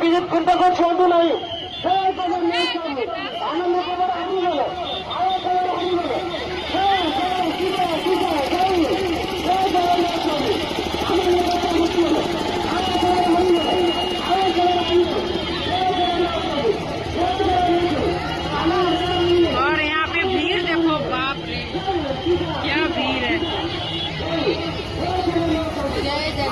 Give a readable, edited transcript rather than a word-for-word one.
BJP কোনটা করছে অন্ত নাই আনন্দ খবর হারিয়ে গেল और यहाँ पे भीड़ देखो, बाप रे क्या भीड़ है। जय जय